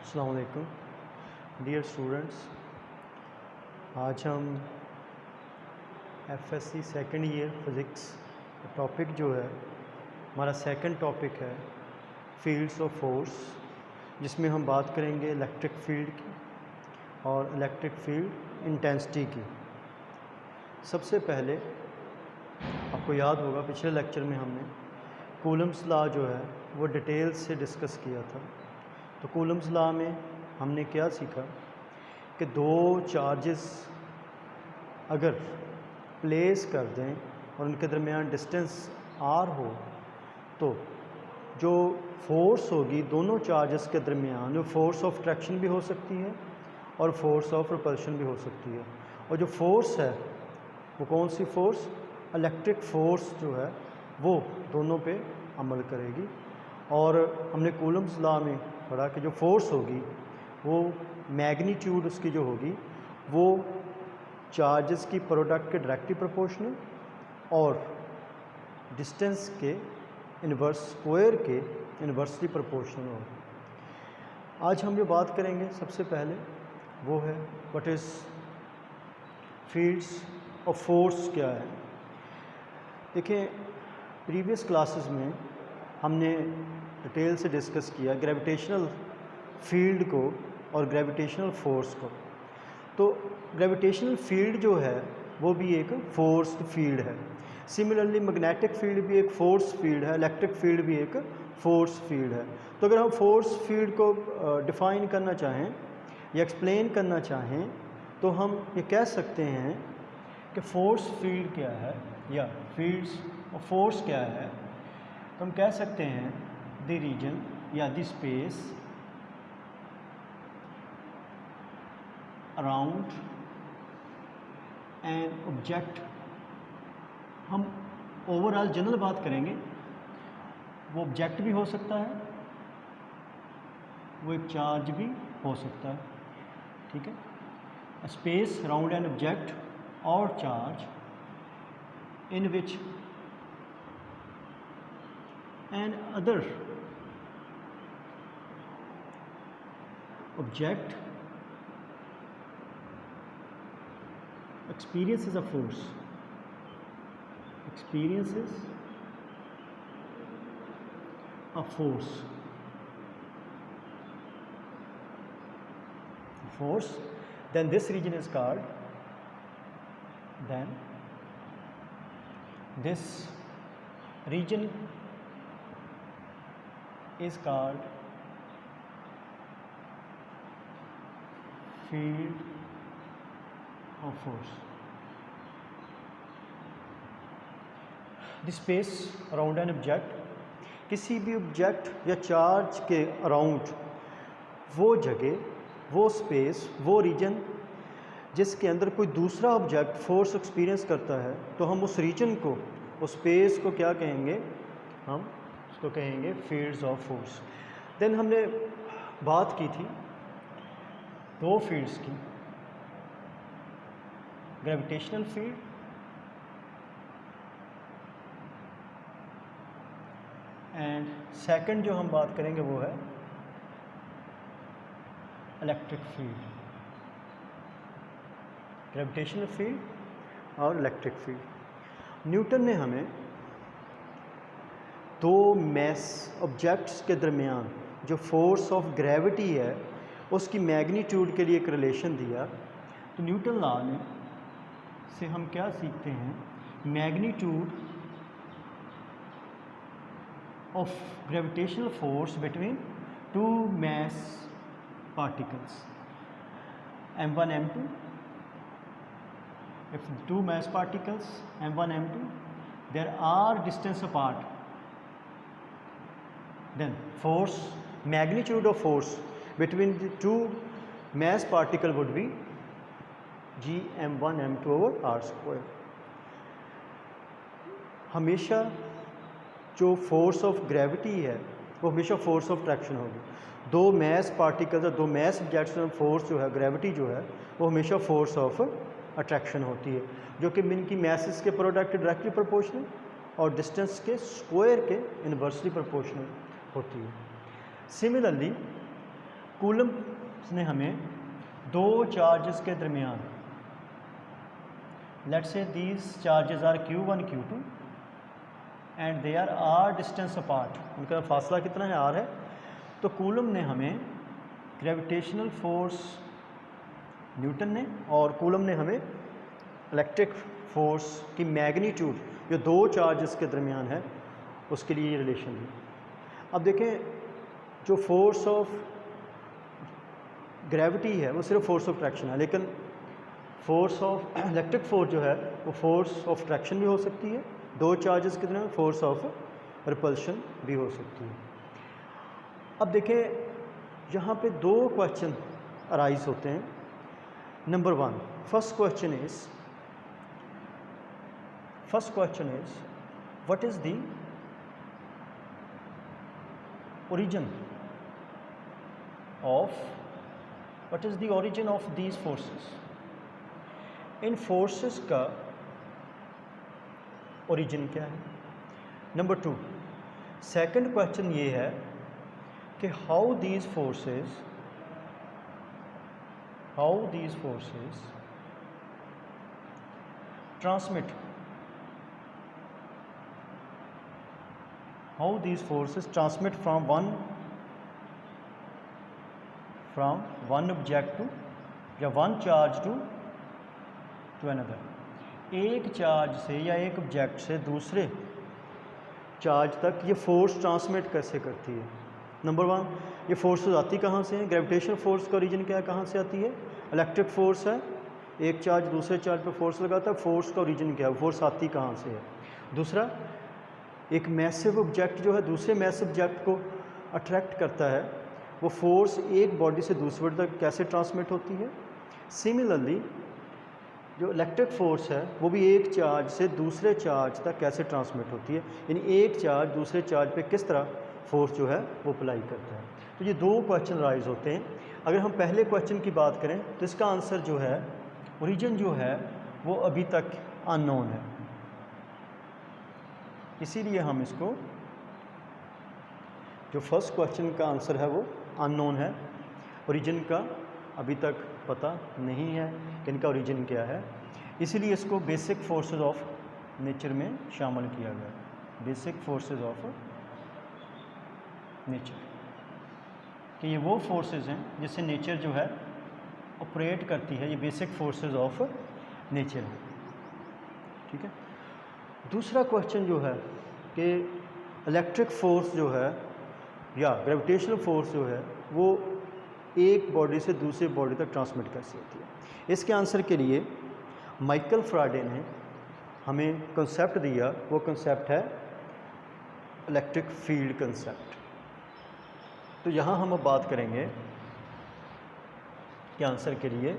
अस्सलाम वालेकुम dear students. आज हम FSC second year physics topic जो है हमारा सेकंड टॉपिक है फील्ड्स ऑफ फोर्स, जिसमें हम बात करेंगे इलेक्ट्रिक फील्ड की और इलेक्ट्रिक फील्ड इंटेंसिटी की। सबसे पहले आपको याद होगा पिछले लेक्चर में हमने कूलम्स लॉ जो है वो डिटेल से डिस्कस किया था। तो कूलम्स लॉ में हमने क्या सीखा कि दो चार्जेस अगर प्लेस कर दें और उनके दरमियान डिस्टेंस आर हो तो जो फोर्स होगी दोनों चार्जेस के दरमियान वो फोर्स ऑफ ट्रैक्शन भी हो सकती है और फोर्स ऑफ रिपल्शन भी हो सकती है। और जो फोर्स है वो कौन सी फोर्स, इलेक्ट्रिक फोर्स जो है वो दोनों पे अमल करेगी। और हमने कूलम्स लॉ में पढ़ा कि जो फोर्स होगी वो मैग्नीट्यूड उसकी जो होगी वो चार्जेस की प्रोडक्ट के डायरेक्टली प्रोपोर्शनल और डिस्टेंस के इन्वर्स स्क्वायर के इन्वर्सली प्रोपोर्शनल होगी। आज हम जो बात करेंगे सबसे पहले वो है what is fields of force क्या है। देखिए प्रीवियस क्लासेस में हमने डिटेल से डिस्कस किया ग्रेविटेशनल फील्ड को और ग्रेविटेशनल फोर्स को। तो ग्रेविटेशनल फील्ड जो है वो भी एक फोर्स फील्ड है। सिमिलरली मैग्नेटिक फील्ड भी एक फोर्स फील्ड है, इलेक्ट्रिक फील्ड भी एक फोर्स फील्ड है। तो अगर हम फोर्स फील्ड को डिफ़ाइन करना चाहें या एक्सप्लेन करना चाहें तो हम ये कह सकते हैं कि फोर्स फील्ड क्या है या फील्ड्स ऑफ फोर्स क्या है। तो हम कह सकते हैं द रीजन या the space around an object. हम ओवरऑल जनरल बात करेंगे, वो ऑब्जेक्ट भी हो सकता है, वो एक चार्ज भी हो सकता है, ठीक है। स्पेस अराउंड एन ऑब्जेक्ट और charge in which an other object experiences a force, experiences a force, then this region is called, then this region is called field of force. The space around an object, किसी भी object या charge के around वो जगह, वो space, वो region जिसके अंदर कोई दूसरा ऑब्जेक्ट फोर्स एक्सपीरियंस करता है, तो हम उस रीजन को, उस स्पेस को क्या कहेंगे, हम उसको कहेंगे फील्ड्स ऑफ फोर्स। देन हमने बात की थी दो फील्ड्स की, ग्रेविटेशनल फील्ड एंड सेकंड जो हम बात करेंगे वो है इलेक्ट्रिक फील्ड। ग्रेविटेशनल फील्ड और इलेक्ट्रिक फील्ड। न्यूटन ने हमें दो मैस ऑब्जेक्ट्स के दरमियान जो फोर्स ऑफ ग्रेविटी है उसकी मैग्नीट्यूड के लिए एक रिलेशन दिया। तो न्यूटन लॉ ने से हम क्या सीखते हैं, magnitude of gravitational force between two mass particles m1 m2। If two mass particles m1 m2 there are distance apart, then force, magnitude of force between the two mass particle would be g m1 m2 over r square। हमेशा जो force of gravity है वो हमेशा force of traction होगी। दो mess particles और दो mess objects में फोर्स जो है ग्रेविटी जो है वो हमेशा फोर्स ऑफ अट्रैक्शन होती है, जो कि इनकी मैसेस के प्रोडक्ट डायरेक्टली प्रोपोर्शनल और डिस्टेंस के स्क्वायर के इन्वर्सली प्रोपोर्शनल होती है। सिमिलरली कूलम ने हमें दो चार्जेस के दरमियान, let's say these charges are Q1 Q2 and they are distance apart, उनका फासला कितना है, r है। तो कूलम ने हमें ग्रेविटेशनल फोर्स न्यूटन ने, और कूलम ने हमें इलेक्ट्रिक फोर्स की मैग्नीट्यूड जो दो चार्जेस के दरमियान है उसके लिए ये रिलेशन है। अब देखें, जो फोर्स ऑफ ग्रेविटी है वो सिर्फ फोर्स ऑफ ट्रैक्शन है, लेकिन फोर्स ऑफ इलेक्ट्रिक फोर्स जो है वो फोर्स ऑफ ट्रैक्शन भी हो सकती है, दो चार्जेस के दरमियान फोर्स ऑफ रिपल्शन भी हो सकती है। अब देखें, यहाँ पे दो क्वेश्चन अराइज होते हैं। Number one, first question is what is the origin of these forces। In forces का ओरिजिन क्या है। नंबर टू, सेकंड क्वेश्चन ये है कि how these forces transmit, how these forces transmit from one object to या one charge to another, एक charge से या एक ऑब्जेक्ट से दूसरे चार्ज तक ये फोर्स ट्रांसमिट कैसे करती है। नंबर वन, ये फोर्सेस आती कहाँ से हैं, ग्रेविटेशनल फोर्स का ओरिजिन क्या है, कहाँ से आती है, इलेक्ट्रिक फोर्स है, एक चार्ज दूसरे चार्ज पर फोर्स लगाता है, फोर्स का ओरिजिन क्या है, फोर्स आती कहाँ से है। दूसरा, एक मैसिव ऑब्जेक्ट जो है दूसरे मैसिव ऑब्जेक्ट को अट्रैक्ट करता है, वो फोर्स एक बॉडी से दूसरे बॉडी तक कैसे ट्रांसमिट होती है। सिमिलरली जो इलेक्ट्रिक फोर्स है वो भी एक चार्ज से दूसरे चार्ज तक कैसे ट्रांसमिट होती है, यानी एक चार्ज दूसरे चार्ज पे किस तरह फोर्स जो है वो अप्लाई करता है। तो ये दो क्वेश्चन राइज होते हैं। अगर हम पहले क्वेश्चन की बात करें तो इसका आंसर जो है, ओरिजिन जो है वो अभी तक अननोन है, इसीलिए हम इसको, जो फर्स्ट क्वेश्चन का आंसर है वो अननोन है, ओरिजिन का अभी तक पता नहीं है कि इनका ओरिजिन क्या है, इसीलिए इसको बेसिक फोर्सेस ऑफ नेचर में शामिल किया गया। बेसिक फोर्सेस ऑफ नेचर कि ये वो फोर्सेस हैं जिससे नेचर जो है ऑपरेट करती है, ये बेसिक फोर्सेस ऑफ नेचर है। ठीक है। दूसरा क्वेश्चन जो है कि इलेक्ट्रिक फोर्स जो है या ग्रेविटेशनल फोर्स जो है वो एक बॉडी से दूसरी बॉडी तक ट्रांसमिट कैसे होती है। इसके आंसर के लिए माइकल फैराडे ने हमें कंसेप्ट दिया, वो कंसेप्ट है इलेक्ट्रिक फील्ड कंसेप्ट। तो यहाँ हम अब बात करेंगे कि आंसर के लिए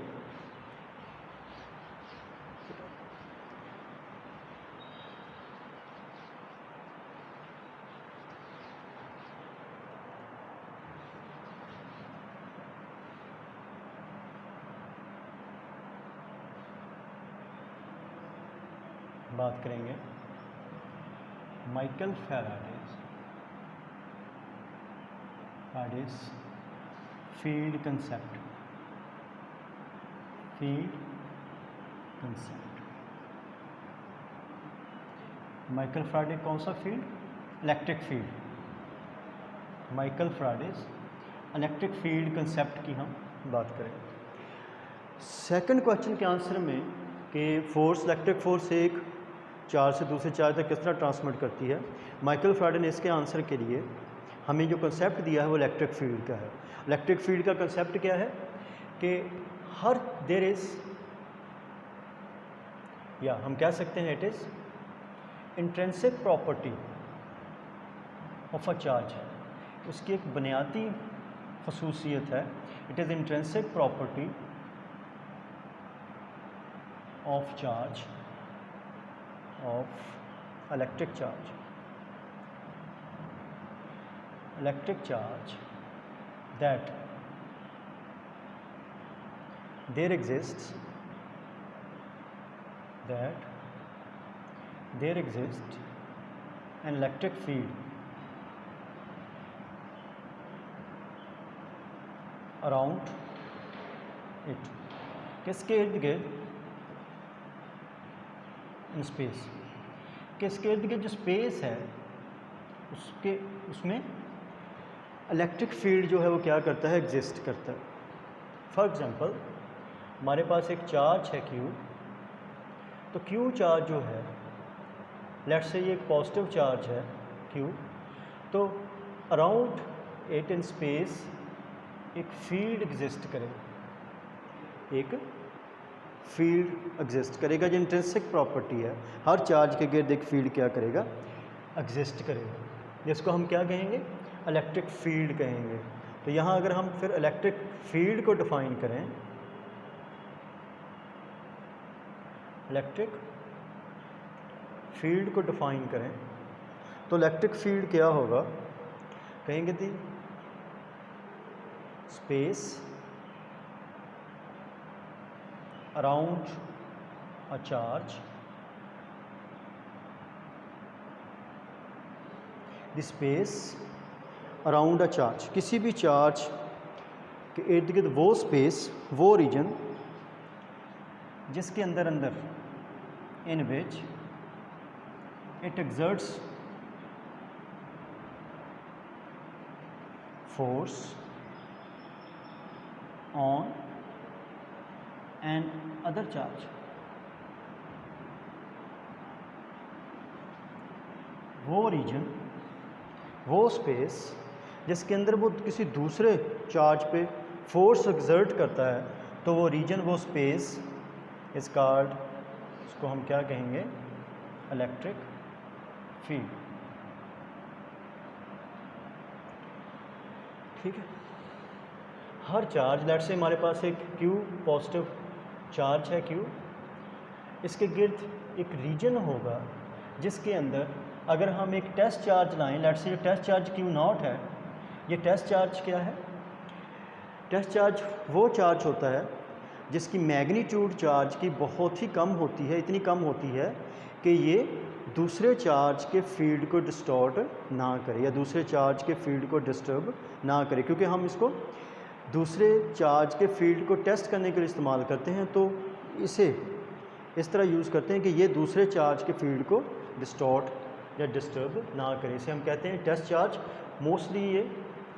बात करेंगे Michael Faraday's field concept. Michael Faraday कौन सा field, electric field. Michael Faraday's electric field concept की हम बात करें। सेकंड क्वेश्चन के आंसर में कि फोर्स, इलेक्ट्रिक फोर्स एक चार्ज से दूसरे चार्ज तक किस तरह ट्रांसमिट करती है, माइकल फैराडे ने इसके आंसर के लिए हमें जो कंसेप्ट दिया है वो इलेक्ट्रिक फील्ड का है। इलेक्ट्रिक फील्ड का कंसेप्ट क्या है कि हर देयर इज, या हम कह सकते हैं it is intrinsic property of a charge, उसकी एक बुनियादी खसूसियत है, it is intrinsic property of charge of electric charge that there exists an electric field around it, किसके इर्द गिर्द, इन स्पेस, किसके इर्द गिर्द जो स्पेस है उसमें इलेक्ट्रिक फील्ड जो है वो क्या करता है, एग्जिस्ट करता है। फॉर एग्जांपल हमारे पास एक चार्ज है Q, तो Q चार्ज जो है, लेट्स से ये एक पॉजिटिव चार्ज है Q, तो अराउंड इट इन स्पेस एक फील्ड एग्जिस्ट करेगा, एक फील्ड एग्जिस्ट करेगा जो इंट्रिंसिक प्रॉपर्टी है, हर चार्ज के गिर्द एक फील्ड क्या करेगा, एग्जिस्ट करेगा, जिसको हम क्या कहेंगे, इलेक्ट्रिक फील्ड कहेंगे। तो यहाँ अगर हम फिर इलेक्ट्रिक फील्ड को डिफाइन करें, इलेक्ट्रिक फील्ड को डिफाइन करें, तो इलेक्ट्रिक फील्ड क्या होगा, कहेंगे the space around a charge, the space around a charge, किसी भी चार्ज के इर्द गिर्द वो स्पेस, वो रीजन जिसके अंदर in which it exerts force on another charge, वो रीजन, वो स्पेस जिसके अंदर वो किसी दूसरे चार्ज पे फोर्स एक्सर्ट करता है, तो वो रीजन, वो स्पेस इस कॉल्ड, इसको हम क्या कहेंगे, इलेक्ट्रिक फील्ड। ठीक है, हर चार्ज, लेट से हमारे पास एक Q पॉजिटिव चार्ज है Q, इसके गिर्द एक रीजन होगा जिसके अंदर अगर हम एक टेस्ट चार्ज लाएं, लेट से ये टेस्ट चार्ज Q0 है, ये टेस्ट चार्ज क्या है, टेस्ट चार्ज वो चार्ज होता है जिसकी मैग्नीट्यूड चार्ज की बहुत ही कम होती है, इतनी कम होती है कि ये दूसरे चार्ज के फील्ड को डिस्टॉर्ट ना करे या दूसरे चार्ज के फील्ड को डिस्टर्ब ना करे, क्योंकि हम इसको दूसरे चार्ज के फील्ड को टेस्ट करने के लिए इस्तेमाल करते हैं, तो इसे इस तरह यूज़ करते हैं कि ये दूसरे चार्ज के फील्ड को डिस्टॉर्ट या डिस्टर्ब ना करे, इसे हम कहते हैं टेस्ट चार्ज। मोस्टली ये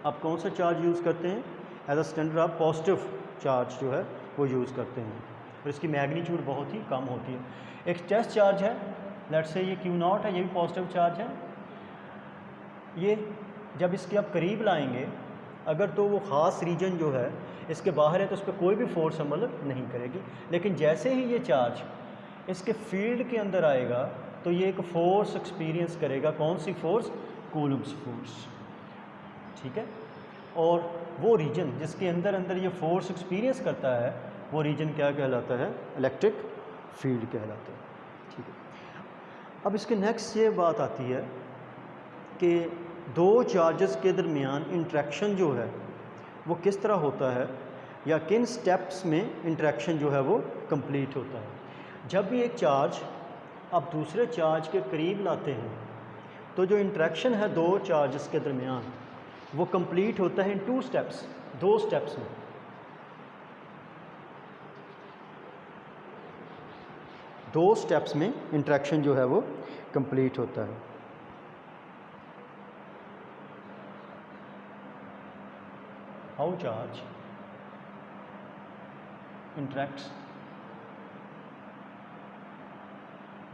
आप कौन सा चार्ज यूज़ करते हैं, एज अ स्टैंडर्ड आप पॉजिटिव चार्ज जो है वो यूज़ करते हैं, और इसकी मैग्नीट्यूड बहुत ही कम होती है। एक टेस्ट चार्ज है, लेट्स से ये Q0 है, ये भी पॉजिटिव चार्ज है, ये जब इसके आप करीब लाएंगे अगर, तो वो ख़ास रीजन जो है इसके बाहर है, तो उस पर कोई भी फोर्स अमल नहीं करेगी, लेकिन जैसे ही ये चार्ज इसके फील्ड के अंदर आएगा तो ये एक फ़ोर्स एक्सपीरियंस करेगा, कौन सी फोर्स, कूलम्ब्स फोर्स। ठीक है, और वो रीजन जिसके अंदर ये फोर्स एक्सपीरियंस करता है, वो रीजन क्या कहलाता है, इलेक्ट्रिक फील्ड कहलाता है। ठीक है, अब इसके नेक्स्ट ये बात आती है कि दो चार्जेस के दरमियान इंटरेक्शन जो है वो किस तरह होता है, या किन स्टेप्स में इंटरेक्शन जो है वो कंप्लीट होता है। जब भी एक चार्ज आप दूसरे चार्ज के करीब लाते हैं, तो जो इंटरेक्शन है दो चार्जेस के दरमियान वो कंप्लीट होता है इन टू स्टेप्स, दो स्टेप्स में। दो स्टेप्स में इंटरेक्शन जो है वो कंप्लीट होता है। हाउ चार्ज इंटरेक्ट्स,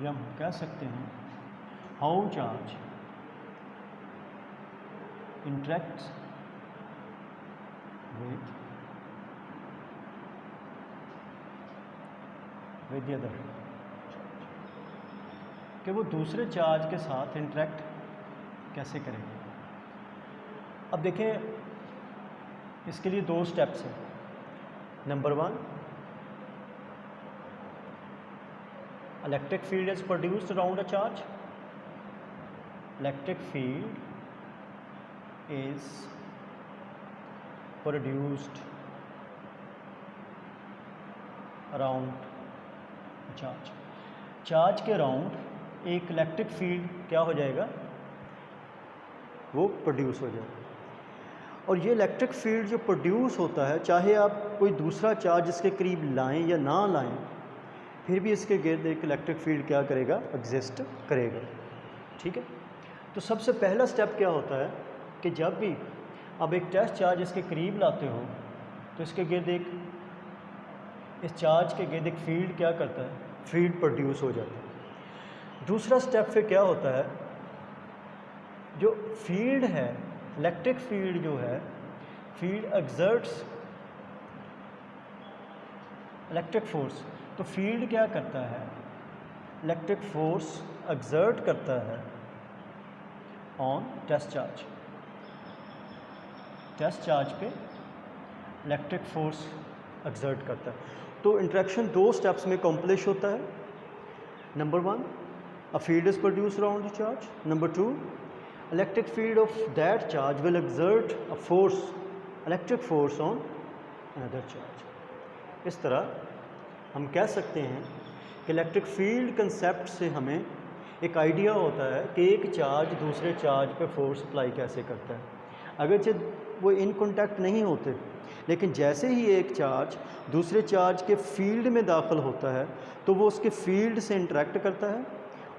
या हम कह सकते हैं how charge interacts with the other, कि वो दूसरे चार्ज के साथ इंटरेक्ट कैसे करेंगे। अब देखें, इसके लिए दो स्टेप्स हैं। Number 1, electric field is produced around a charge, electric field is produced around charge, charge के अराउंड एक इलेक्ट्रिक फील्ड क्या हो जाएगा, वो प्रोड्यूस हो जाएगा। और ये इलेक्ट्रिक फील्ड जो प्रोड्यूस होता है, चाहे आप कोई दूसरा चार्ज इसके करीब लाएं या ना लाएं, फिर भी इसके गिर्द एक इलेक्ट्रिक फील्ड क्या करेगा, एग्जिस्ट करेगा। ठीक है, तो सबसे पहला स्टेप क्या होता है कि जब भी आप एक टेस्ट चार्ज इसके करीब लाते हो तो इसके गिर्द एक, इस चार्ज के गिर्द एक फील्ड क्या करता है, फील्ड प्रोड्यूस हो जाता है। दूसरा स्टेप फिर क्या होता है, जो फील्ड है, इलेक्ट्रिक फील्ड जो है, फील्ड एक्सर्ट्स इलेक्ट्रिक फोर्स, तो फील्ड क्या करता है, इलेक्ट्रिक फोर्स एक्सर्ट करता है on test charge. Test charge पे इलेक्ट्रिक फोर्स एक्सर्ट करता है। तो इंटरेक्शन दो स्टेप्स में कॉम्प्लिश होता है। Number one, a field is produced around the charge. Number two, electric field of that charge will exert a force, electric force on another charge. इस तरह हम कह सकते हैं कि इलेक्ट्रिक फील्ड कंसेप्ट से हमें एक आइडिया होता है कि एक चार्ज दूसरे चार्ज पे फोर्स अप्लाई कैसे करता है। अगरचे वो इन कॉन्टैक्ट नहीं होते, लेकिन जैसे ही एक चार्ज दूसरे चार्ज के फील्ड में दाखिल होता है तो वो उसके फील्ड से इंटरेक्ट करता है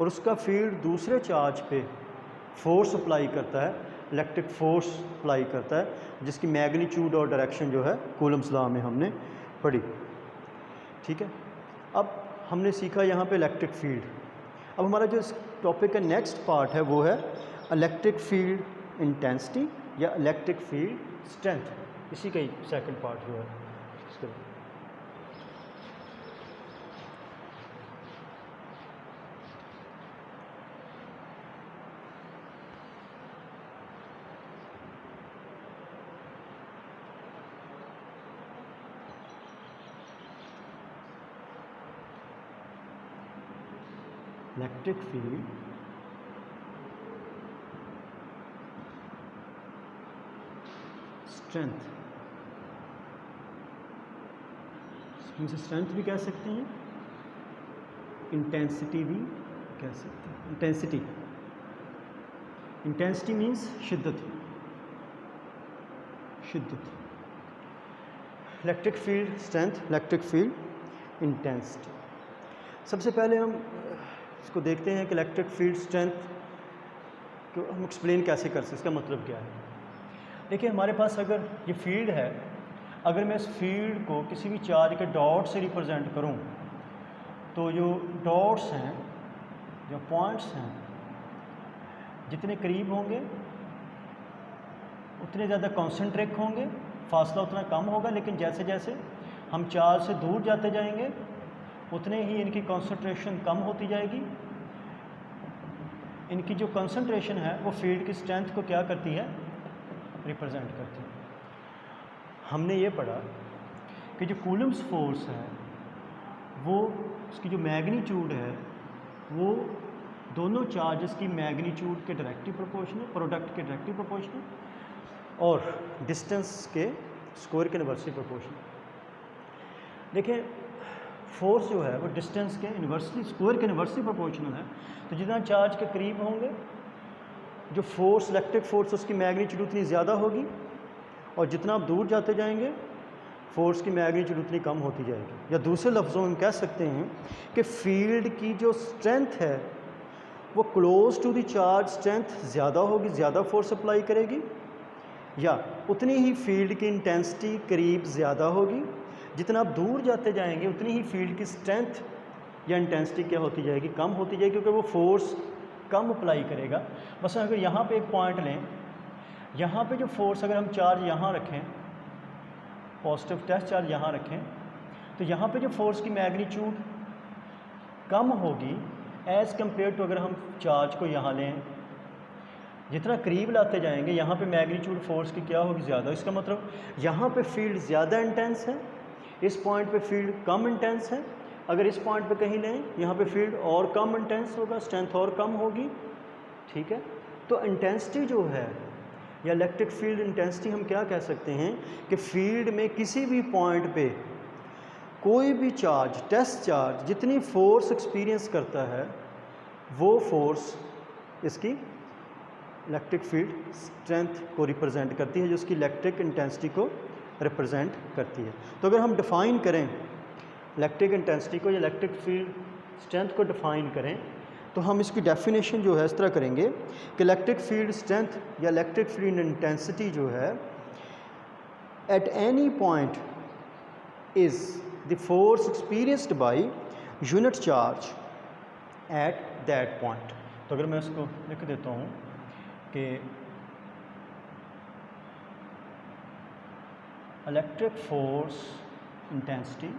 और उसका फील्ड दूसरे चार्ज पे फोर्स अप्लाई करता है, इलेक्ट्रिक फोर्स अप्लाई करता है, जिसकी मैग्नीट्यूड और डायरेक्शन जो है कूलम्स लॉ में हमने पढ़ी। ठीक है, अब हमने सीखा यहाँ पे इलेक्ट्रिक फील्ड। अब हमारा जो इस टॉपिक का नेक्स्ट पार्ट है वो है इलेक्ट्रिक फील्ड इंटेंसिटी या इलेक्ट्रिक फील्ड स्ट्रेंथ, इसी का ही सेकंड पार्ट जो है। इलेक्ट्रिक फील्ड स्ट्रेंथ, इसे स्ट्रेंथ भी कह सकते हैं, इंटेंसिटी भी कह सकते हैं। इंटेंसिटी, इंटेंसिटी मीन्स शिद्दत, शिद्दत। Electric field strength, electric field intensity. सबसे पहले हम इसको देखते हैं कि इलेक्ट्रिक फील्ड स्ट्रेंथ को हम एक्सप्लेन कैसे कर सकते हैं, इसका मतलब क्या है। देखिए, हमारे पास अगर ये फील्ड है, अगर मैं इस फील्ड को किसी भी चार्ज के डॉट से रिप्रेजेंट करूं, तो जो डॉट्स हैं, जो पॉइंट्स हैं, जितने करीब होंगे उतने ज़्यादा कॉन्सेंट्रिक होंगे, फासला उतना कम होगा। लेकिन जैसे जैसे हम चार्ज से दूर जाते जाएंगे उतने ही इनकी कॉन्सेंट्रेशन कम होती जाएगी। इनकी जो कॉन्सेंट्रेशन है वो फील्ड की स्ट्रेंथ को क्या करती है, रिप्रेजेंट करती है। हमने ये पढ़ा कि जो कूलम्स फोर्स है वो, उसकी जो मैग्नीट्यूड है वो दोनों चार्जेस की मैग्नीट्यूड के डायरेक्टली प्रोपोर्शनल, प्रोडक्ट के डायरेक्टली प्रोपोर्शनल और डिस्टेंस के स्क्वायर के इनवर्सली प्रोपोर्शनल। देखिए, फोर्स जो है वो डिस्टेंस के इन्वर्सली, स्क्वायर के इन्वर्सली प्रोपोर्शनल है। तो जितना चार्ज के करीब होंगे, जो फोर्स, इलेक्ट्रिक फोर्स, उसकी मैग्नीट्यूड उतनी ज़्यादा होगी, और जितना आप दूर जाते जाएंगे फोर्स की मैग्नीट्यूड उतनी कम होती जाएगी। या दूसरे लफ्ज़ों में हम कह सकते हैं कि फील्ड की जो स्ट्रेंथ है वो close to the charge strength ज़्यादा होगी, ज़्यादा फोर्स अप्लाई करेगी, या उतनी ही फील्ड की इंटेंसिटी करीब ज़्यादा होगी। जितना आप दूर जाते जाएंगे उतनी ही फील्ड की स्ट्रेंथ या इंटेंसिटी क्या होती जाएगी, कम होती जाएगी, क्योंकि वो फोर्स कम अप्लाई करेगा। बस अगर यहाँ पे एक पॉइंट लें, यहाँ पे जो फोर्स, अगर हम चार्ज यहाँ रखें, पॉजिटिव टेस्ट चार्ज यहाँ रखें, तो यहाँ पे जो फोर्स की मैग्नीट्यूड कम होगी एज़ कम्पेयर टू अगर हम चार्ज को यहाँ लें। जितना करीब लाते जाएंगे यहाँ पे मैग्नीट्यूड फोर्स की क्या होगी, ज़्यादा। इसका मतलब यहाँ पे फील्ड ज़्यादा इंटेंस है, इस पॉइंट पे फील्ड कम इंटेंस है। अगर इस पॉइंट पे कहीं लें, यहाँ पे फील्ड और कम इंटेंस होगा, स्ट्रेंथ और कम होगी। ठीक है, तो इंटेंसिटी जो है या इलेक्ट्रिक फील्ड इंटेंसिटी, हम क्या कह सकते हैं कि फील्ड में किसी भी पॉइंट पे कोई भी चार्ज, टेस्ट चार्ज, जितनी फोर्स एक्सपीरियंस करता है वो फोर्स इसकी इलेक्ट्रिक फील्ड स्ट्रेंथ को रिप्रेजेंट करती है, जो उसकी इलेक्ट्रिक इंटेंसिटी को रिप्रेजेंट करती है। तो अगर हम डिफ़ाइन करें इलेक्ट्रिक इंटेंसिटी को या इलेक्ट्रिक फील्ड स्ट्रेंथ को डिफ़ाइन करें, तो हम इसकी डेफिनेशन जो है इस तरह करेंगे कि इलेक्ट्रिक फील्ड स्ट्रेंथ या इलेक्ट्रिक फील्ड इंटेंसिटी जो है, at any point is the force experienced by unit charge at that point. तो अगर मैं इसको लिख देता हूँ कि electric force intensity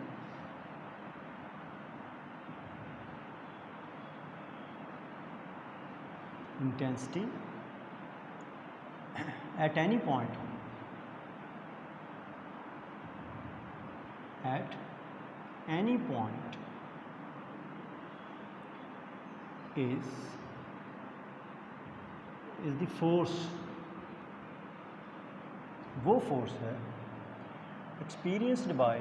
at any point is the force, वो फोर्स है experienced by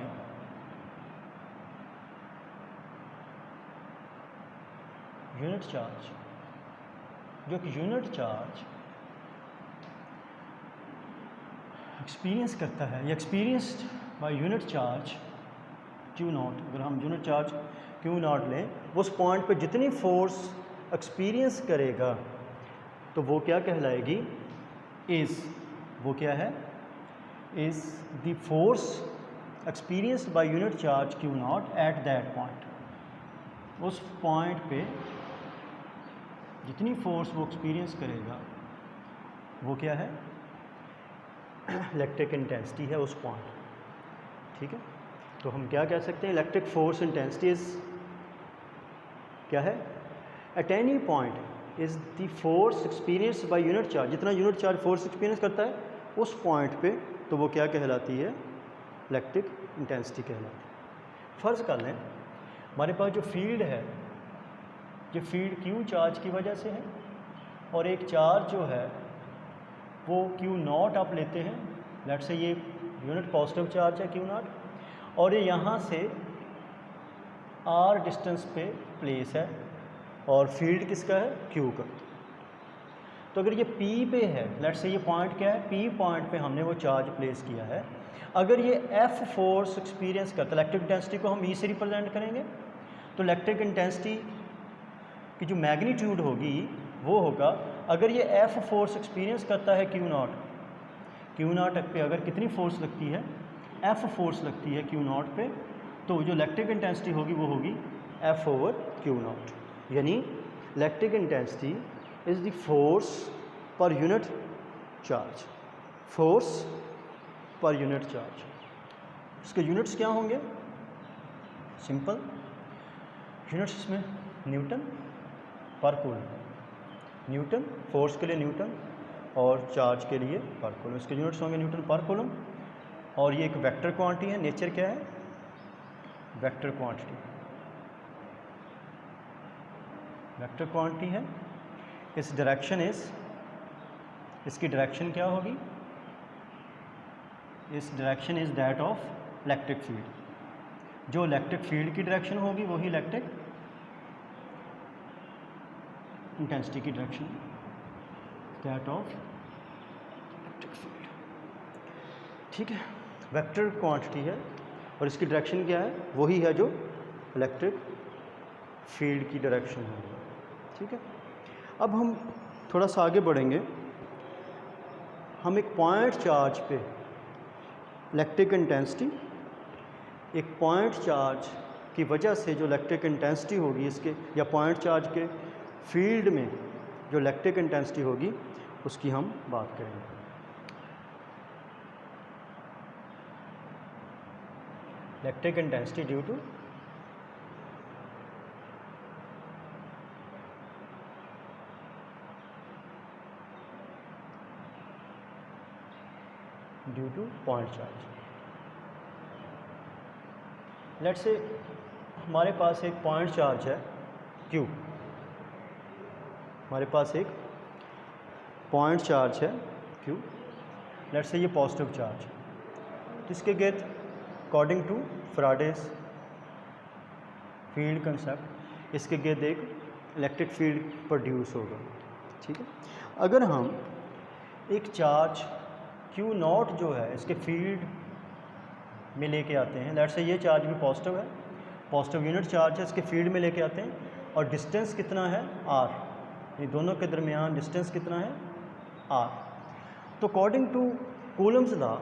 यूनिट चार्ज, जो कि यूनिट चार्ज एक्सपीरियंस करता है या experienced by unit charge Q not. अगर हम यूनिट चार्ज क्यू नॉट लें, उस पॉइंट पे जितनी फोर्स एक्सपीरियंस करेगा तो वो क्या कहलाएगी, इज़, वो क्या है, is the force experienced by unit charge Q not at that point. उस पॉइंट पे जितनी फोर्स वो एक्सपीरियंस करेगा वो क्या है, इलेक्ट्रिक इंटेंसिटी है उस पॉइंट। ठीक है, तो हम क्या कह सकते हैं, इलेक्ट्रिक फोर्स इंटेंसिटी इज़ क्या है, at any point is the force experience by unit charge, जितना यूनिट चार्ज फोर्स एक्सपीरियंस करता है उस पॉइंट पे, तो वो क्या कहलाती है, इलेक्ट्रिक इंटेंसिटी कहलाती है। फ़र्ज़ कर लें हमारे पास जो फील्ड है, ये फील्ड क्यू चार्ज की वजह से है, और एक चार्ज जो है वो क्यू नॉट आप लेते हैं, लेट से ये यूनिट पॉजिटिव चार्ज है क्यू नॉट, और ये यहाँ से आर डिस्टेंस पे प्लेस है, और फील्ड किसका है, क्यू का। तो अगर ये पी पे है, लेट से ये पॉइंट क्या है, पी पॉइंट पे हमने वो चार्ज प्लेस किया है, अगर ये एफ फोर्स एक्सपीरियंस करता है, इलेक्ट्रिक इंटेंसिटी को हम ई से रिप्रेजेंट करेंगे, तो इलेक्ट्रिक इंटेंसिटी की जो मैग्नीट्यूड होगी वो होगा, अगर ये एफ फोर्स एक्सपीरियंस करता है क्यू नॉट पे अगर कितनी फोर्स लगती है, एफ फोर्स लगती है क्यू नॉट पे, तो जो इलेक्ट्रिक इंटेंसिटी होगी वो होगी एफ ओवर क्यू नॉट। यानी electric intensity is the force per unit charge, force per unit charge. इसके यूनिट्स क्या होंगे, सिंपल यूनिट्स इसमें न्यूटन पर कूलम, न्यूटन फोर्स के लिए न्यूटन और चार्ज के लिए पर कूलम, इसके यूनिट्स होंगे न्यूटन पर कूलम। और ये एक वेक्टर क्वांटिटी है, नेचर क्या है, वेक्टर क्वांटिटी, वेक्टर क्वांटिटी है। इस डायरेक्शन इज, इसकी डायरेक्शन क्या होगी, इस direction is that of electric field, जो इलेक्ट्रिक फील्ड की डायरेक्शन होगी वही इलेक्ट्रिक इंटेंसिटी की direction, that of electric field. ठीक है, वेक्टर क्वांटिटी है और इसकी डायरेक्शन क्या है, वही है जो इलेक्ट्रिक फील्ड की डायरेक्शन है। ठीक है, अब हम थोड़ा सा आगे बढ़ेंगे, हम एक पॉइंट चार्ज पे इलेक्ट्रिक इंटेंसिटी, एक पॉइंट चार्ज की वजह से जो इलेक्ट्रिक इंटेंसिटी होगी इसके, या पॉइंट चार्ज के फील्ड में जो इलेक्ट्रिक इंटेंसिटी होगी उसकी हम बात करेंगे। Electric intensity due two point charge. Let's say हमारे पास एक पॉइंट चार्ज है Q, हमारे पास एक पॉइंट चार्ज है Q, लेट्स से ये पॉजिटिव चार्ज, तो इसके गिर्द according to Faraday's field concept इसके गिर्द एक इलेक्ट्रिक फील्ड प्रोड्यूस होगा। ठीक है, अगर हम एक चार्ज Q नॉट जो है इसके फील्ड में लेके आते हैं, लेट्स से ये चार्ज भी पॉजिटिव है, पॉजिटिव यूनिट चार्ज है, इसके फील्ड में लेके आते हैं और डिस्टेंस कितना है r, ये दोनों के दरमियान डिस्टेंस कितना है r। तो अकॉर्डिंग टू कूलम्स लॉ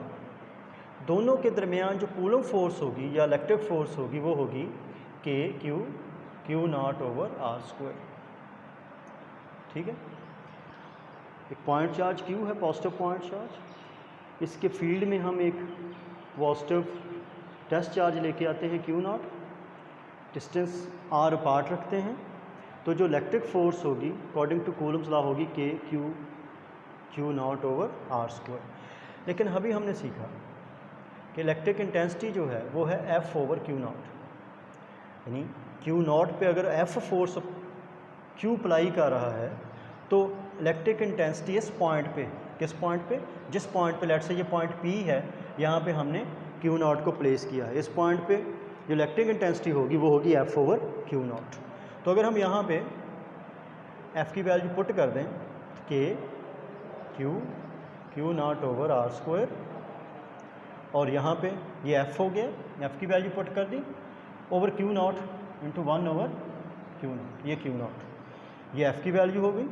दोनों के दरमियान जो कूलम फोर्स होगी या इलेक्ट्रिक फोर्स होगी वो होगी k Q not over r square. ठीक है, एक पॉइंट चार्ज Q है, पॉजिटिव पॉइंट चार्ज, इसके फील्ड में हम एक पॉजिटिव टेस्ट चार्ज लेके आते हैं Q not, distance r apart रखते हैं, तो जो इलेक्ट्रिक फोर्स होगी अकॉर्डिंग टू कूलम्स लॉ होगी k Q not over r square. लेकिन अभी हमने सीखा कि इलेक्ट्रिक इंटेंसिटी जो है वो है F ओवर Q नॉट, यानी Q नॉट पे अगर F फोर्स Q अप्लाई कर रहा है तो इलेक्ट्रिक इंटेंसिटी इस पॉइंट पे, किस पॉइंट पे, जिस पॉइंट पे लेट्स से ये पॉइंट P है, यहाँ पे हमने Q नॉट को प्लेस किया है, इस पॉइंट पे जो इलेक्ट्रिक इंटेंसिटी होगी वो होगी F ओवर Q नॉट। तो अगर हम यहाँ पे F की वैल्यू पुट कर दें K Q not over R square, और यहाँ पे ये F हो गया, F की वैल्यू पुट कर दी over Q naught into 1 over Q naught, ये Q नॉट, ये F की वैल्यू हो गई,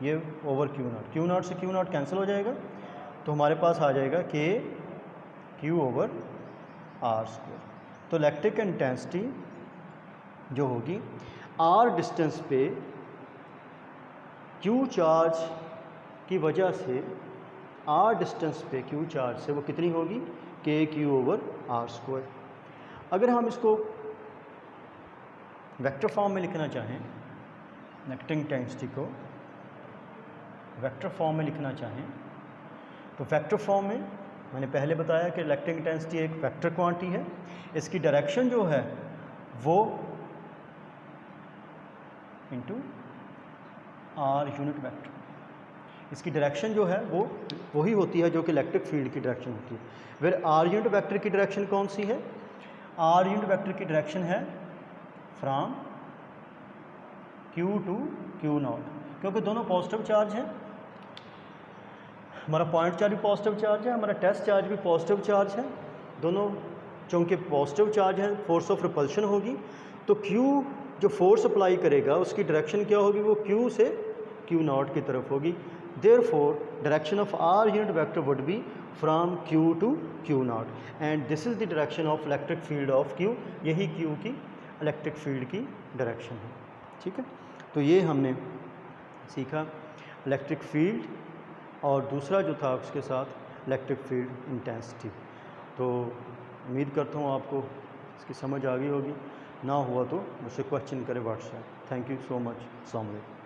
ये ओवर Q नॉट से Q नॉट कैंसिल हो जाएगा, तो हमारे पास आ जाएगा K Q over R square. तो इलेक्ट्रिक इंटेंसिटी जो होगी R डिस्टेंस पे Q चार्ज की वजह से, R डिस्टेंस पे Q चार्ज से वो कितनी होगी, K Q over R square. अगर हम इसको वेक्टर फॉर्म में लिखना चाहें, इलेक्ट्रिक इंटेंसिटी को वेक्टर फॉर्म में लिखना चाहें, तो वेक्टर फॉर्म में मैंने पहले बताया कि इलेक्ट्रिक इंटेंसिटी एक वेक्टर क्वांटिटी है, इसकी डायरेक्शन जो है वो इनटू r यूनिट वेक्टर, इसकी डायरेक्शन जो है वो वही होती है जो कि इलेक्ट्रिक फील्ड की डायरेक्शन होती है। फिर r यूनिट वेक्टर की डायरेक्शन कौन सी है, r यूनिट वेक्टर की डायरेक्शन है from Q to Q naught, क्योंकि दोनों पॉजिटिव चार्ज हैं, हमारा पॉइंट चार्ज भी पॉजिटिव चार्ज है, हमारा टेस्ट चार्ज भी पॉजिटिव चार्ज है, दोनों चूँकि पॉजिटिव चार्ज है फोर्स ऑफ रिपल्शन होगी, तो Q जो फोर्स अप्लाई करेगा उसकी डायरेक्शन क्या होगी, वो Q से Q नॉट की तरफ होगी। Therefore direction of R unit vector would be from Q to Q naught and this is the direction of electric field of Q, यही Q की इलेक्ट्रिक फील्ड की डायरेक्शन है। ठीक है, तो ये हमने सीखा इलेक्ट्रिक फील्ड और दूसरा जो था उसके साथ इलेक्ट्रिक फील्ड इंटेंसिटी। तो उम्मीद करता हूँ आपको इसकी समझ आ गई होगी, ना हुआ तो मुझसे क्वेश्चन करें WhatsApp. Thank you so much, अस्सलाम वालेकुम।